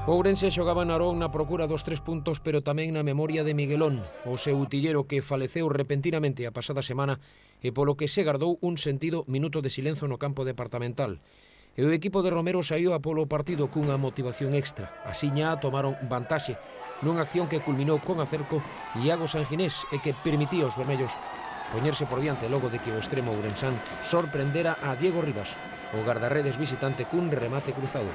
O Ourense xogaba en Narón na procura dos 3 puntos, pero tamén na memoria de Miguelón, o seu utillero que faleceu repentinamente a pasada semana e polo que se gardou un sentido minuto de silencio no campo departamental. E o equipo de Romero saíu a polo partido cunha motivación extra. Asiña tomaron vantaxe nunha acción que culminou con acerco Iago Sanginés e que permitía aos vermellos poñerse por diante logo de que o extremo ourensán sorprendera a Diego Rivas, o guardarredes visitante cun remate cruzado.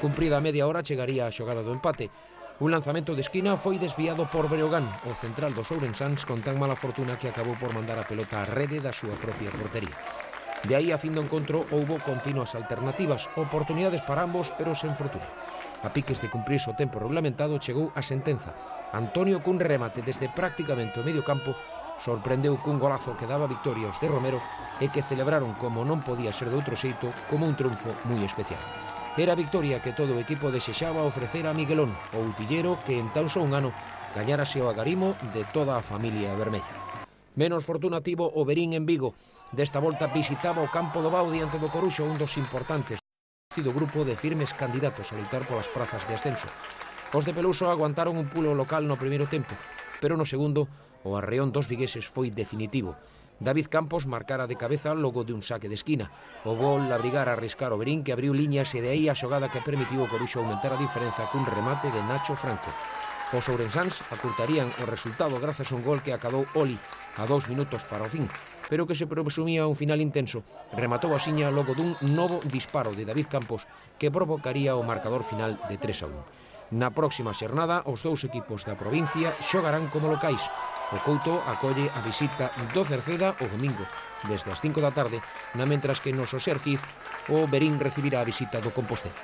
Cumprida a media hora chegaría a xogada do empate. Un lanzamento de esquina foi desviado por Breogán, o central dos ourensáns con tan mala fortuna que acabou por mandar a pelota á rede da súa propia portería. De aí a fin do encontro houbo continuas alternativas, oportunidades para ambos, pero sen fortuna. A piques de cumprirse o tempo regulamentado chegou a sentenza. Antonio cun remate desde prácticamente o medio campo sorprendeu cun golazo que daba victoria aos de Romero e que celebraron, como non podía ser de outro xeito, como un triunfo moi especial. Era a victoria que todo o equipo desexaba ofrecer a Miguelón, o utillero que en tan só un ano gañarase o agarimo de toda a familia vermella. Menos fortuna tivo o Verín en Vigo. Desta volta visitaba o campo do Bao diante do Coruxo, un dos importantes do grupo de firmes candidatos a lutar polas prazas de ascenso. Os de Peluso aguantaron un pulo local no primeiro tempo, pero no segundo o arreón dos vigueses foi definitivo. David Campos marcara de cabeza logo de un saque de esquina. O gol abrigar a arriscar o Verín, que abriu liñas, e de aí a xogada que permitiu o Coruxo aumentar a diferenza cun remate de Nacho Franco. Os ourensáns acurtarían o resultado grazas a un gol que acadou Oli a 2 minutos para o fin, pero que se presumía un final intenso. Rematou a Siña logo dun novo disparo de David Campos que provocaría o marcador final de 3-1. Na próxima xornada, os dous equipos da provincia xogarán como locais. O Couto acolle a visita do Cerceda o domingo, desde as 5 da tarde, na mentras que no Xosé Arquiz o Verín recibirá a visita do Compostela.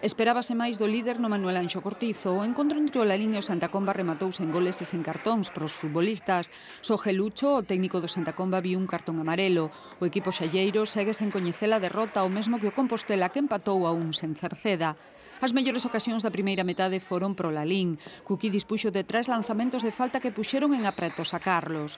Esperábase máis do líder no Manuel Anxo Cortizo. O encontro entre o Lalín e o Santa Comba rematouse en goles e sen cartóns para os futbolistas. Só Gelucho, o técnico do Santa Comba, viu un cartón amarelo. O equipo xalleiro segue sen coñecer a derrota, o mesmo que o Compostela, que empatou a 1 sen Cerceda. As mellores ocasións da primeira metade foron pro Lalín. Cuqui dispuxo de 3 lanzamentos de falta que puxeron en apretos a Carlos.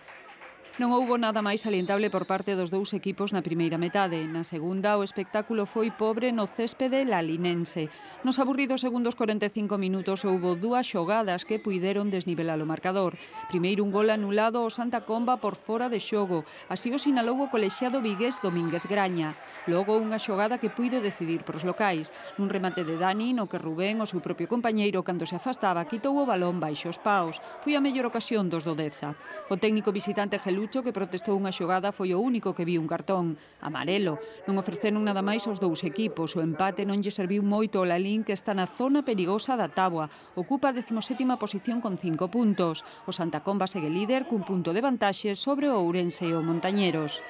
Non houbo nada máis salientable por parte dos dous equipos na primeira metade. Na segunda, o espectáculo foi pobre no céspede lalinense. Nos aburridos segundos 45 minutos houbo 2 xogadas que puideron desnivelar o marcador. Primeiro, un gol anulado ao Santa Comba por fora de xogo. Así o sinalou o colexiado vigués Domínguez Graña. Logo, unha xogada que puido decidir pros locais. Nun remate de Dani, no que Rubén, o seu propio compañeiro, cando se afastaba, quitou o balón baixo os paus. Foi a mellor ocasión dos do Deza. O técnico visitante Gelucho, que protestou unha xogada, foi o único que viu un cartón amarelo. Non ofreceron nada máis aos dous equipos. O empate non lle serviu moito ao Lalín, que está na zona perigosa da táboa. Ocupa a 17ª posición con 5 puntos. O Santa Comba segue líder cun punto de vantaxe sobre o Ourense e o Montañeros.